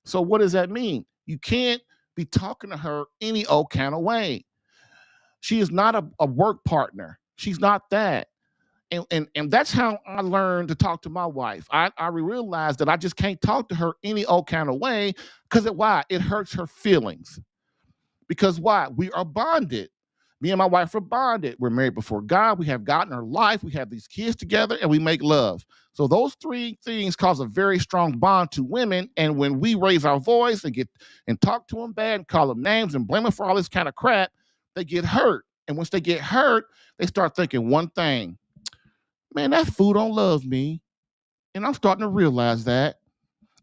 So what does that mean? You can't be talking to her any old kind of way. She is not a work partner. She's not that. And that's how I learned to talk to my wife. I realized that I just can't talk to her any old kind of way, because why? It hurts her feelings. Because why? We are bonded. Me and my wife are bonded. We're married before God. We have God in our life. We have these kids together, and we make love. So those three things cause a very strong bond to women. And when we raise our voice and talk to them bad and call them names and blame them for all this kind of crap, they get hurt. And once they get hurt, they start thinking one thing: man, that fool don't love me. And I'm starting to realize that.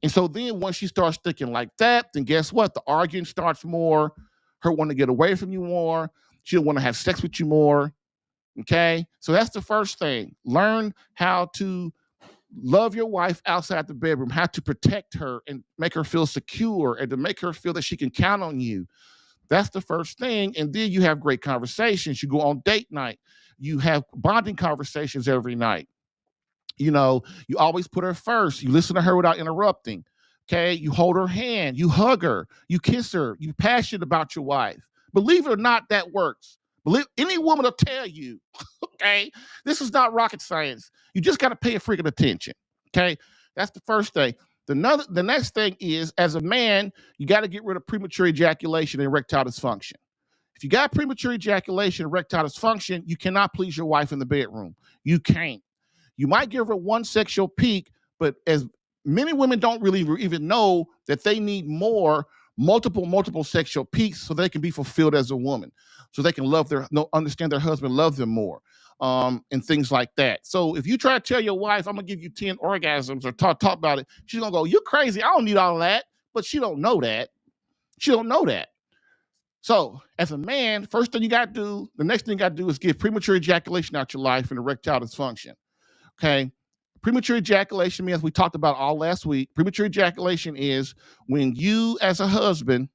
And so then once she starts thinking like that, then guess what? The arguing starts more. Her wanting to get away from you more. She'll want to have sex with you more. Okay? So that's the first thing. Learn how to love your wife outside the bedroom, how to protect her and make her feel secure and to make her feel that she can count on you. That's the first thing. And then you have great conversations. You go on date night. You have bonding conversations every night. You know, you always put her first. You listen to her without interrupting. Okay. You hold her hand, you hug her, you kiss her, you passionate about your wife. Believe it or not, that works. Believe any woman will tell you, okay, this is not rocket science. You just got to pay a freaking attention. Okay. That's the first thing. The next thing is, as a man, you got to get rid of premature ejaculation and erectile dysfunction. If you got premature ejaculation and erectile dysfunction, you cannot please your wife in the bedroom. You can't. You might give her one sexual peak, but as many women don't really even know that they need multiple sexual peaks so they can be fulfilled as a woman, so they can understand their husband, love them more, and things like that. So if you try to tell your wife, I'm gonna give you 10 orgasms or talk about it, she's gonna go, you're crazy. I don't need all of that. But she don't know that. She don't know that. So as a man, first thing you got to do, the next thing you got to do is get premature ejaculation out your life and erectile dysfunction. Okay. Premature ejaculation means, we talked about all last week. Premature ejaculation is when you, as a husband,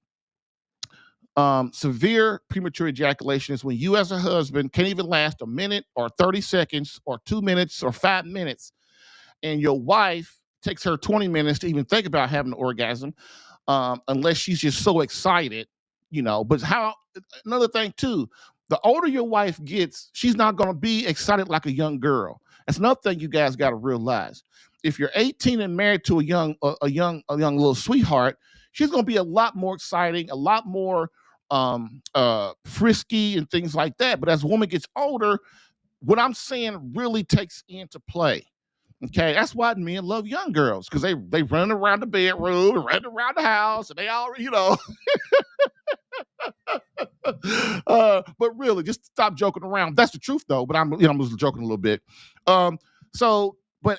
severe premature ejaculation is when you, as a husband, can't even last a minute or 30 seconds or 2 minutes or 5 minutes. And your wife takes her 20 minutes to even think about having an orgasm, unless she's just so excited, you know. But another thing too, the older your wife gets, she's not going to be excited like a young girl. That's another thing you guys got to realize. If you're 18 and married to a young little sweetheart, she's going to be a lot more exciting, a lot more frisky and things like that. But as a woman gets older, what I'm saying really takes into play. Okay, that's why men love young girls, because they run around the bedroom, run around the house, and they all, you know. But really, just stop joking around. That's the truth, though. But I'm just joking a little bit. But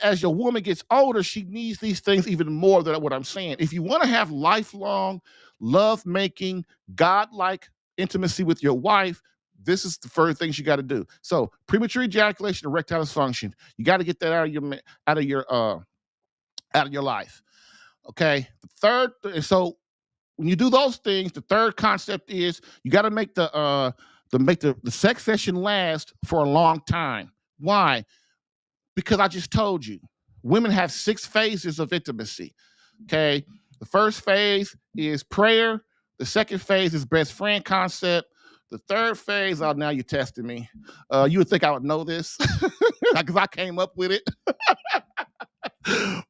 as your woman gets older, she needs these things even more than what I'm saying. If you want to have lifelong, love-making, God-like intimacy with your wife, this is the first things you got to do. So premature ejaculation, erectile dysfunction, you got to get that out of your life. Okay. So when you do those things, the third concept is you got to make the sex session last for a long time. Why? Because I just told you, women have 6 phases of intimacy. Okay. The first phase is prayer. The second phase is best friend concept. The third phase, now you're testing me. You would think I would know this because I came up with it.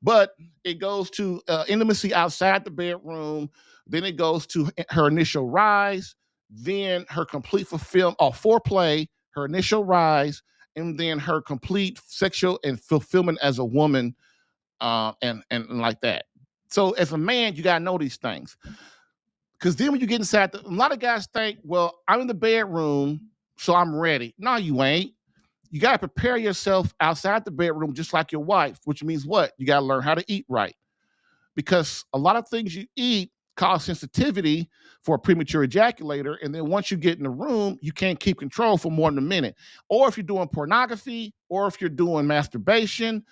But it goes to intimacy outside the bedroom. Then it goes to her initial rise. Then her complete foreplay, her initial rise, and then her complete sexual and fulfillment as a woman, and like that. So as a man, you got to know these things. Because then when you get inside, a lot of guys think, well, I'm in the bedroom, so I'm ready. No, you ain't. You got to prepare yourself outside the bedroom just like your wife, which means what? You got to learn how to eat right. Because a lot of things you eat cause sensitivity for a premature ejaculator. And then once you get in the room, you can't keep control for more than a minute. Or if you're doing pornography, or if you're doing masturbation,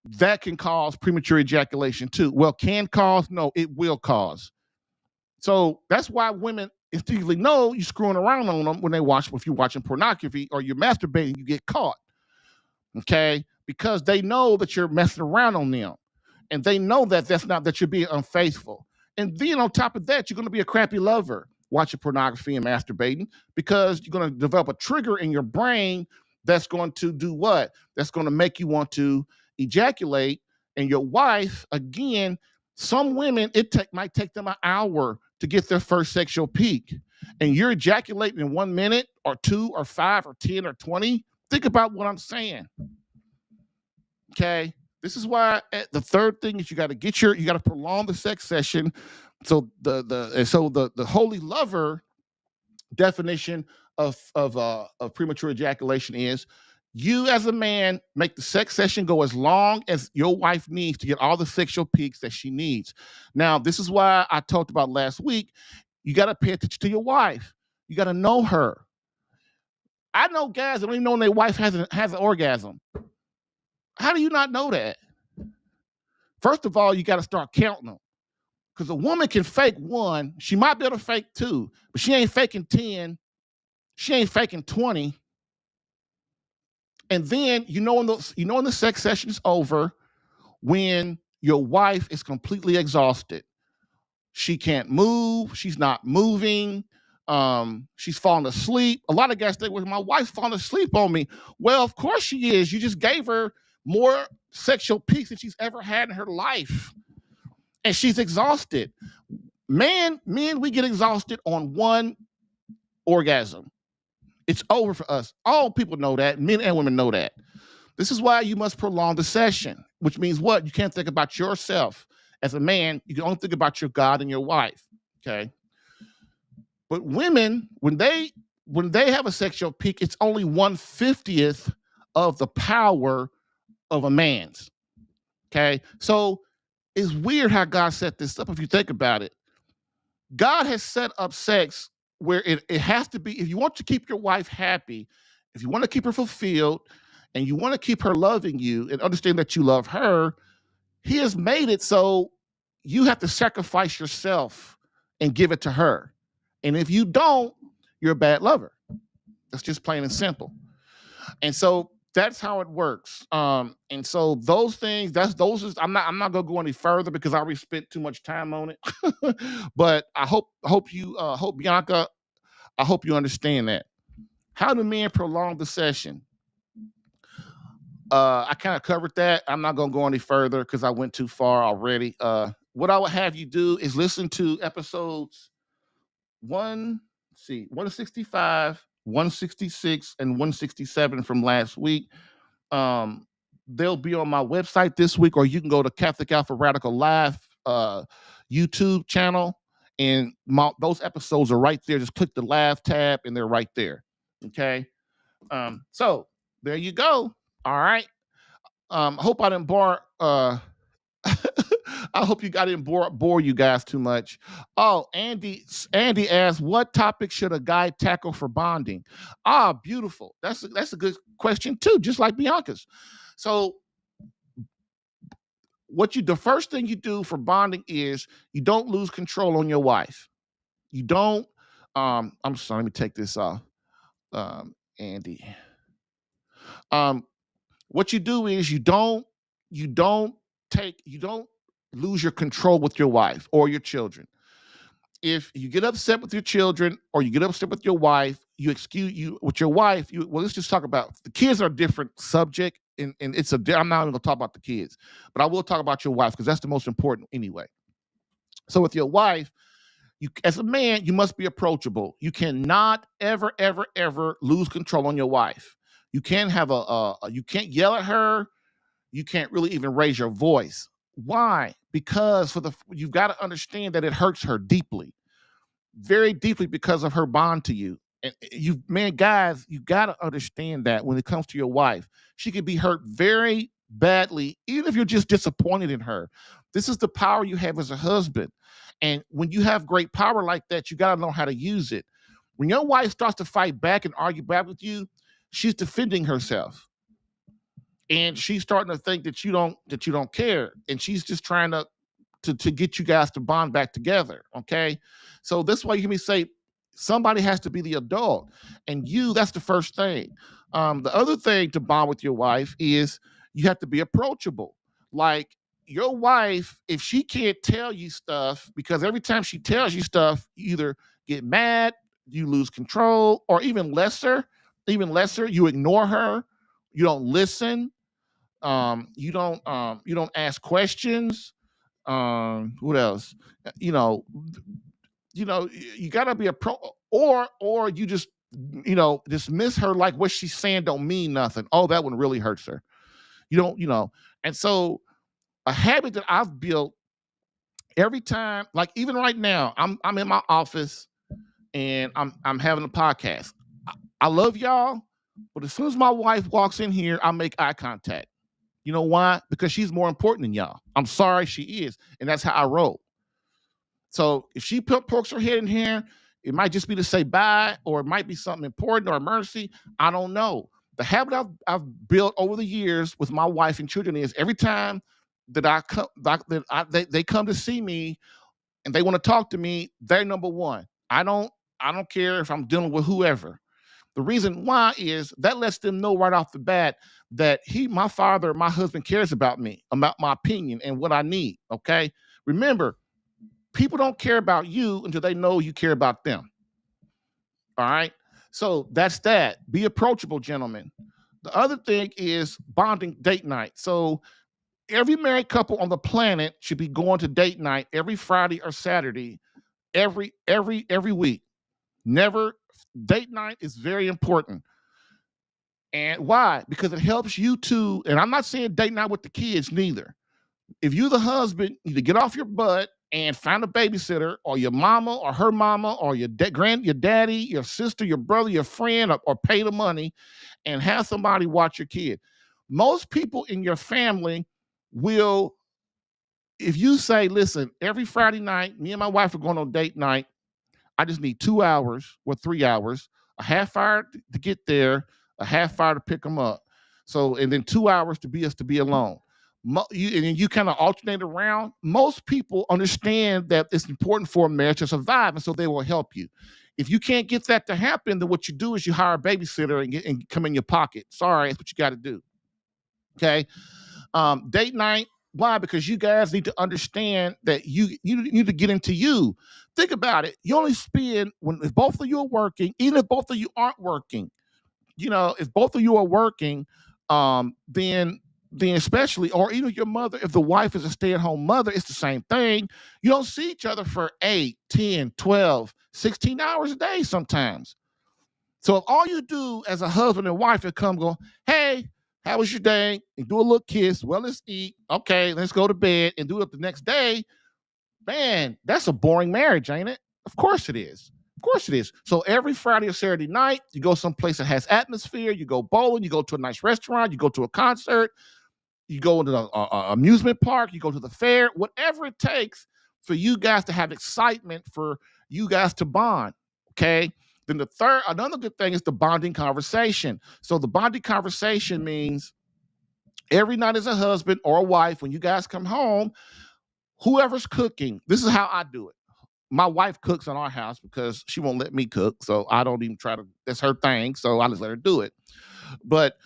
that can cause premature ejaculation too. Well, can cause? No, it will cause. So that's why women instinctively know you're screwing around on them when if you're watching pornography or you're masturbating, you get caught. Okay? Because they know that you're messing around on them. And they know that you're being unfaithful. And then on top of that, you're going to be a crappy lover watching pornography and masturbating, because you're going to develop a trigger in your brain that's going to do what? That's going to make you want to ejaculate. And your wife, again, some women, might take them an hour to get their first sexual peak, and you're ejaculating in 1 minute or 2 or 5 or 10 or 20, think about what I'm saying. Okay. This is why the third thing is you got to prolong the sex session. So the holy lover definition of premature ejaculation is you as a man make the sex session go as long as your wife needs to get all the sexual peaks that she needs. Now, this is why I talked about last week. You got to pay attention to your wife. You got to know her. I know guys that don't even know when their wife has an orgasm. How do you not know that? First of all, you got to start counting them. Because a woman can fake 1. She might be able to fake 2, but she ain't faking 10. She ain't faking 20. And then when the sex session is over, when your wife is completely exhausted. She can't move. She's not moving. She's falling asleep. A lot of guys think, well, my wife's falling asleep on me. Well, of course she is. You just gave her more sexual peaks than she's ever had in her life. And she's exhausted. Men, we get exhausted on 1 orgasm. It's over for us. All people know that. Men and women know that. This is why you must prolong the session, which means what? You can't think about yourself. As a man, you can only think about your God and your wife, okay? But women, when they have a sexual peak, it's only 1/50th of the power of a man's, okay? So it's weird how God set this up if you think about it. God has set up sex where it has to be, if you want to keep your wife happy, if you want to keep her fulfilled, and you want to keep her loving you and understand that you love her, he has made it so you have to sacrifice yourself and give it to her. And if you don't, you're a bad lover. That's just plain and simple. And so that's how it works. And so those things, I'm not gonna go any further because I already spent too much time on it. But I hope Bianca, I hope you understand that. How do men prolong the session? I kind of covered that. I'm not going to go any further because I went too far already. What I would have you do is listen to episodes 165, 166, and 167 from last week. They'll be on my website this week, or you can go to Catholic Alpha Radical Live YouTube channel, and those episodes are right there. Just click the live tab, and they're right there. Okay. So there you go. All right. I hope I didn't bore. I hope I didn't bore you guys too much. Oh, Andy asked, what topic should a guy tackle for bonding? Ah, beautiful. That's a good question too, just like Bianca's. So, the first thing you do for bonding is you don't lose control on your wife. You don't. I'm sorry. Let me take this off. Andy. What you do is you don't lose your control with your wife or your children. If you get upset with your children or you get upset with your wife, with your wife. Let's just talk about the kids are a different subject, and I'm not even going to talk about the kids, but I will talk about your wife because that's the most important anyway. So with your wife, as a man, you must be approachable. You cannot ever, ever, ever lose control on your wife. You can't have you can't yell at her. You can't really even raise your voice. Why? Because you've got to understand that it hurts her deeply, very deeply, because of her bond to you. And guys, you got to understand that when it comes to your wife, she can be hurt very badly, even if you're just disappointed in her. This is the power you have as a husband. And when you have great power like that, you got to know how to use it. When your wife starts to fight back and argue back with you, she's defending herself. And she's starting to think that you don't care. And she's just trying to get you guys to bond back together. Okay. So that's why you hear me say somebody has to be the adult. And that's the first thing. The other thing to bond with your wife is you have to be approachable. Like your wife, if she can't tell you stuff, because every time she tells you stuff, you either get mad, you lose control, or even lesser, you ignore her, you don't listen, you don't ask questions. What else? you got to be a pro, or you just, dismiss her like what she's saying don't mean nothing. Oh, that one really hurts her. You don't, and so a habit that I've built every time, like even right now, I'm in my office and I'm having a podcast. I love y'all, but as soon as my wife walks in here, I make eye contact. You know why? Because she's more important than y'all. I'm sorry, she is, and that's how I roll. So if she pokes her head in here, it might just be to say bye, or it might be something important or emergency. I don't know. The habit I've built over the years with my wife and children is every time that they come to see me and they want to talk to me, they're number one. I don't care if I'm dealing with whoever. The reason why is that lets them know right off the bat that my father, my husband cares about me, about my opinion and what I need. Okay. Remember, people don't care about you until they know you care about them. All right. So that's that. Be approachable, gentlemen. The other thing is bonding date night. So every married couple on the planet should be going to date night every Friday or Saturday, every week. Never. Date night is very important. And why? Because it helps you to, and I'm not saying date night with the kids neither. If you're the husband, you need to get off your butt and find a babysitter, or your mama or her mama, or your daddy, your sister, your brother, your friend, or pay the money and have somebody watch your kid. Most people in your family will, if you say, listen, every Friday night, me and my wife are going on date night. I just need 2 hours or 3 hours, a half hour to get there, a half hour to pick them up. So, and then 2 hours to be alone. And then you kind of alternate around. Most people understand that it's important for a marriage to survive, and so they will help you. If you can't get that to happen, then what you do is you hire a babysitter and come in your pocket. Sorry, that's what you got to do. Okay. Date night. Why? Because you guys need to understand that you need to get into you. Think about it. You only spend, if both of you are working, even if both of you aren't working, if both of you are working, then especially, or even your mother, if the wife is a stay-at-home mother, it's the same thing. You don't see each other for 8, 10, 12, 16 hours a day sometimes. So if all you do as a husband and wife is come go, hey, how was your day? And do a little kiss. Well, let's eat. Okay, let's go to bed and do it the next day. Man, that's a boring marriage, ain't it? Of course it is. Of course it is. So every Friday or Saturday night, you go someplace that has atmosphere. You go bowling. You go to a nice restaurant. You go to a concert. You go into an amusement park. You go to the fair. Whatever it takes for you guys to have excitement, for you guys to bond. Okay. Then another good thing is the bonding conversation. So the bonding conversation means every night as a husband or a wife, when you guys come home, whoever's cooking, this is how I do it. My wife cooks in our house because she won't let me cook. So I don't even try to, that's her thing. So I just let her do it. But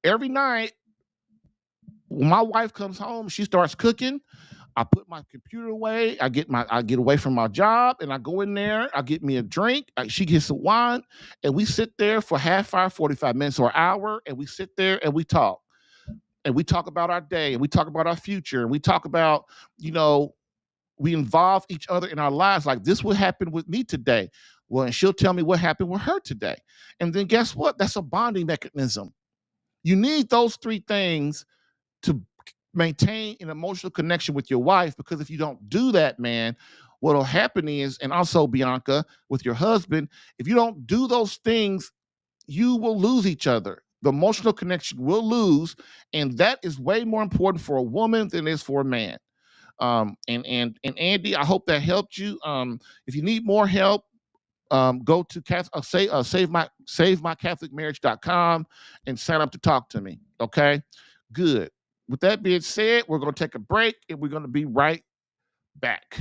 every night when my wife comes home, she starts cooking. I put my computer away. I get away from my job and I go in there. I get me a drink. She gets some wine and we sit there for half hour, 45 minutes or an hour. And we sit there and we talk. And we talk about our day and we talk about our future. And we talk about, we involve each other in our lives. Like, this will happen with me today. Well, and she'll tell me what happened with her today. And then guess what? That's a bonding mechanism. You need those three things to maintain an emotional connection with your wife, because if you don't do that, man, what'll happen is, and also Bianca, with your husband, if you don't do those things, you will lose each other. The emotional connection will lose, and that is way more important for a woman than it is for a man. And Andy, I hope that helped you. If you need more help, go to savemycatholicmarriage.com and sign up to talk to me. Okay, good. With that being said, we're going to take a break and we're going to be right back.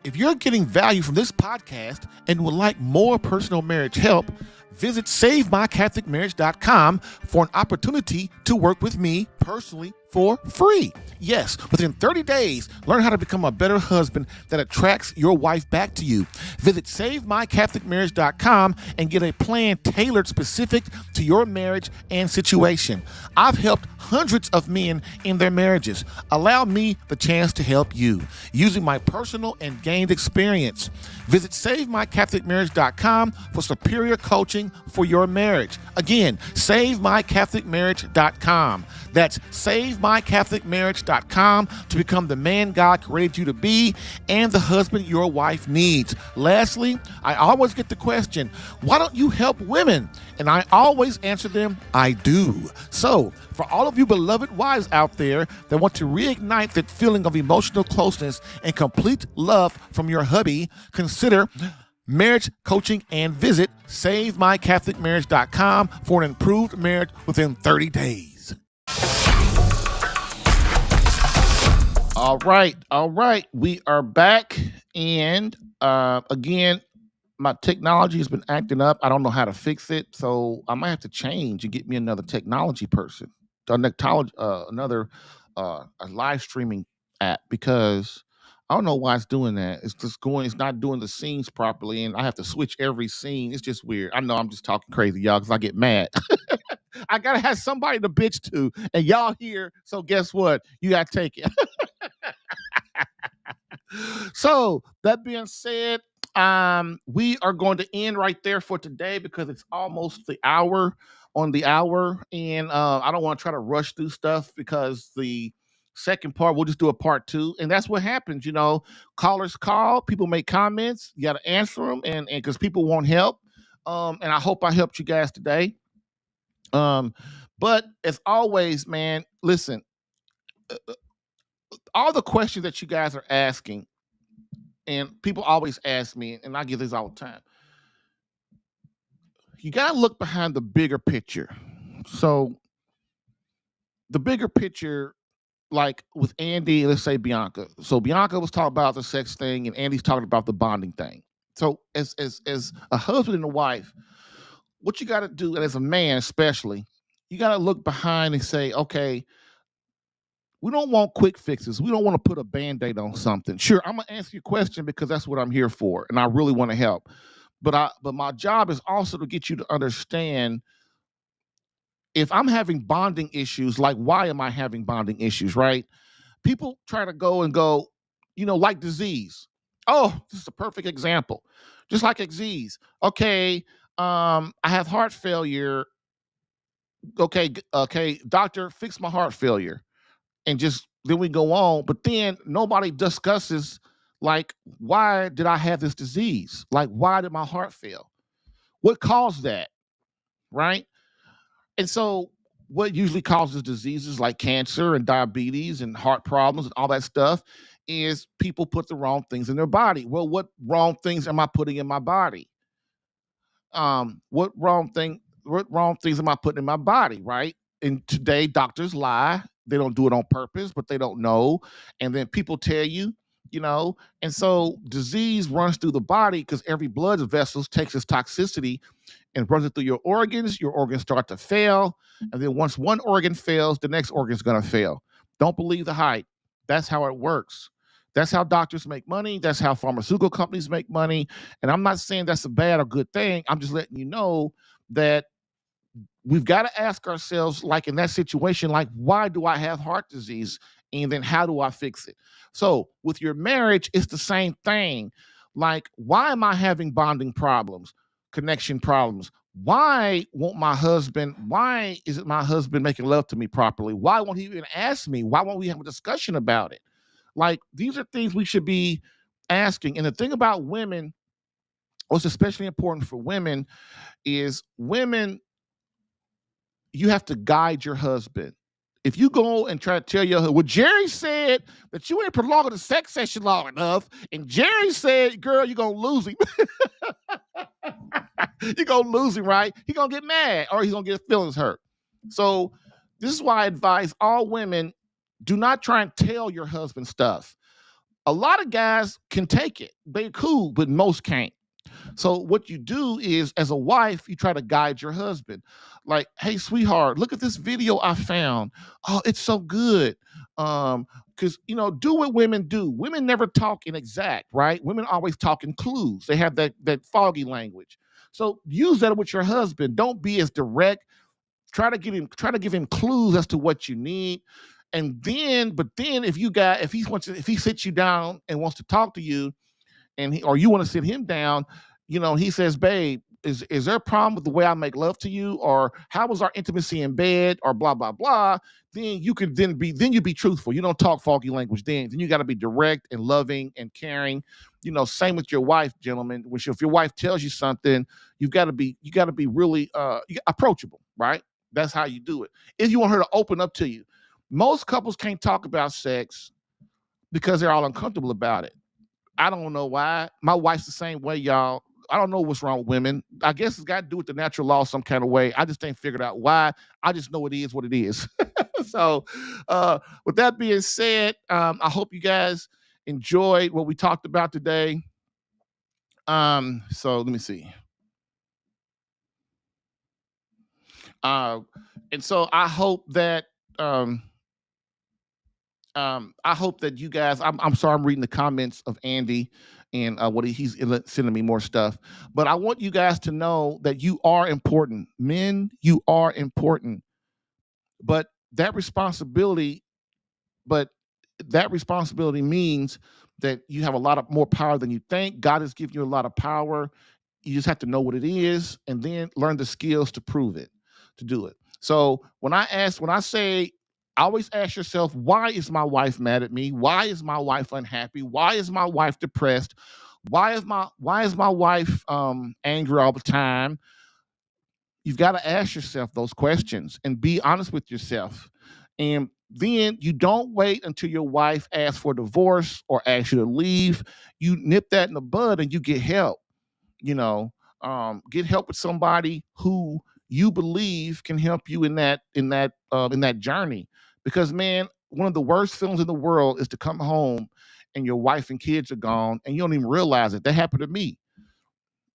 If you're getting value from this podcast and would like more personal marriage help, visit SaveMyCatholicMarriage.com for an opportunity to work with me personally for free. Yes, within 30 days, learn how to become a better husband that attracts your wife back to you. Visit SaveMyCatholicMarriage.com and get a plan tailored specific to your marriage and situation. I've helped hundreds of men in their marriages. Allow me the chance to help you using my personal and gained experience. Visit SaveMyCatholicMarriage.com for superior coaching for your marriage. Again, SaveMyCatholicMarriage.com. That's SaveMyCatholicMarriage.com to become the man God created you to be and the husband your wife needs. Lastly, I always get the question, why don't you help women? And I always answer them, I do. So, for all of you beloved wives out there that want to reignite that feeling of emotional closeness and complete love from your hubby, consider marriage coaching and visit SaveMyCatholicMarriage.com for an improved marriage within 30 days. All right. We are back. And again, my technology has been acting up. I don't know how to fix it. So I might have to change and get me another technology person, another a live streaming app, because I don't know why it's doing that. It's not doing the scenes properly, and I have to switch every scene. It's just weird. I know I'm just talking crazy, y'all, because I get mad. I gotta have somebody to bitch to, and y'all here. So guess what? You gotta take it. So that being said, we are going to end right there for today because it's almost the hour on the hour, and I don't want to try to rush through stuff because the second part we'll just do a part 2, and that's what happens. Callers call, people make comments, you got to answer them, and because people want help, and I hope I helped you guys today. But as always, man, listen, all the questions that you guys are asking, and people always ask me, and I get this all the time. You got to look behind the bigger picture. So the bigger picture, like with Andy, let's say Bianca. So Bianca was talking about the sex thing, and Andy's talking about the bonding thing. So as a husband and a wife, what you got to do, and as a man especially, you got to look behind and say, okay, we don't want quick fixes. We don't want to put a Band-Aid on something. Sure, I'm going to answer your question because that's what I'm here for, and I really want to help. But my job is also to get you to understand, if I'm having bonding issues, like why am I having bonding issues, right? People try to go, like disease. Oh, this is a perfect example. Just like disease. Okay, I have heart failure. Okay, doctor, fix my heart failure. And just then we go on, but then nobody discusses, like, why did I have this disease? Like, why did my heart fail? What caused that, right? And so what usually causes diseases like cancer and diabetes and heart problems and all that stuff is people put the wrong things in their body. Well, what wrong things am I putting in my body? What wrong things am I putting in my body, right? And today doctors lie. They don't do it on purpose, but they don't know. And then people tell you, and so disease runs through the body because every blood vessels takes its toxicity and runs it through your organs start to fail. And then once one organ fails, the next organ is going to fail. Don't believe the hype. That's how it works. That's how doctors make money. That's how pharmaceutical companies make money. And I'm not saying that's a bad or good thing. I'm just letting you know that we've got to ask ourselves, like in that situation, like, why do I have heart disease? And then how do I fix it? So with your marriage, it's the same thing. Like, why am I having bonding problems, connection problems? Why isn't my husband making love to me properly? Why won't he even ask me? Why won't we have a discussion about it? Like, these are things we should be asking. And the thing about women, what's especially important for women, is women, you have to guide your husband. If you go and try to tell your husband, well, Jerry said that you ain't prolonging the sex session long enough, and Jerry said, girl, you're going to lose him. You're going to lose him, right? He's going to get mad, or he's going to get his feelings hurt. So this is why I advise all women, do not try and tell your husband stuff. A lot of guys can take it. They're cool, but most can't. So what you do is, as a wife, you try to guide your husband. Like, hey, sweetheart, look at this video I found. Oh, it's so good. Because do what women do. Women never talk in exact, right? Women always talk in clues. They have that foggy language. So use that with your husband. Don't be as direct. Try to give him clues as to what you need. And then, if he sits you down and wants to talk to you, or you want to sit him down, he says, babe, is there a problem with the way I make love to you? Or how was our intimacy in bed? Or blah, blah, blah. Then you be truthful. You don't talk foggy language then. Then you got to be direct and loving and caring. Same with your wife, gentlemen. Which if your wife tells you something, you got to be really approachable, right? That's how you do it. If you want her to open up to you. Most couples can't talk about sex because they're all uncomfortable about it. I don't know why. My wife's the same way, y'all. I don't know what's wrong with women. I guess it's got to do with the natural law some kind of way. I just ain't figured out why. I just know it is what it is. So with that being said, I hope you guys enjoyed what we talked about today. So let me see. And so I hope that you guys, I'm sorry, I'm reading the comments of Andy and what he's sending me more stuff. But I want you guys to know that you are important. Men, you are important. But that responsibility means that you have a lot of more power than you think. God has given you a lot of power. You just have to know what it is and then learn the skills to prove it, to do it. So always ask yourself, why is my wife mad at me? Why is my wife unhappy? Why is my wife depressed? Why is my wife angry all the time? You've got to ask yourself those questions and be honest with yourself. And then you don't wait until your wife asks for a divorce or asks you to leave. You nip that in the bud and you get help. Get help with somebody who you believe can help you in that journey. Because, man, one of the worst feelings in the world is to come home and your wife and kids are gone and you don't even realize it. That happened to me.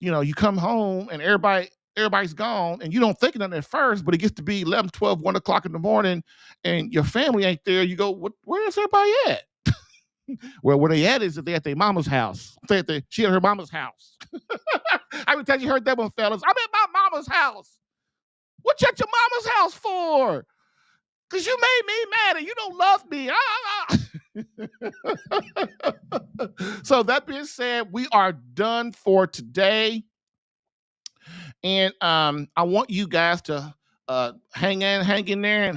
You come home and everybody's gone and you don't think of it at first, but it gets to be 11, 12, 1 o'clock in the morning and your family ain't there. You go, where's everybody at? Well, where they at is that they at their mama's house. She at her mama's house. I would tell you heard that one, fellas. I'm at my mama's house. What you at your mama's house for? Because you made me mad and you don't love me. So that being said, we are done for today. And I want you guys to hang in there.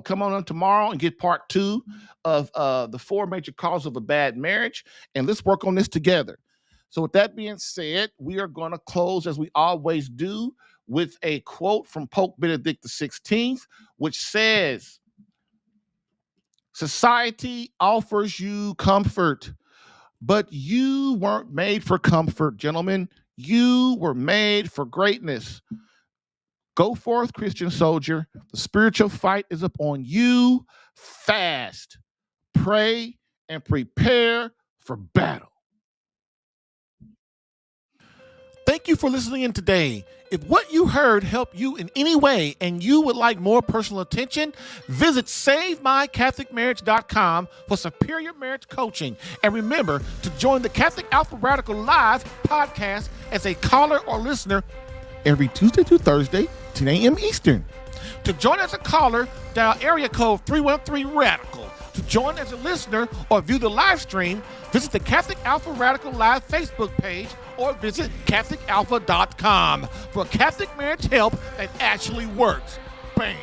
Come on tomorrow and get part 2 of the 4 major causes of a bad marriage. And let's work on this together. So with that being said, we are going to close as we always do with a quote from Pope Benedict XVI, which says, society offers you comfort, but you weren't made for comfort, gentlemen. You were made for greatness. Go forth, Christian soldier. The spiritual fight is upon you. Fast, pray, and prepare for battle. Thank you for listening in today. If what you heard helped you in any way and you would like more personal attention, visit SaveMyCatholicMarriage.com for superior marriage coaching. And remember to join the Catholic Alpha Radical Live podcast as a caller or listener every Tuesday through Thursday, 10 a.m. Eastern. To join as a caller, dial area code 313-RADICAL. To join as a listener or view the live stream, visit the Catholic Alpha Radical Live Facebook page or visit CatholicAlpha.com for Catholic marriage help that actually works. Bam!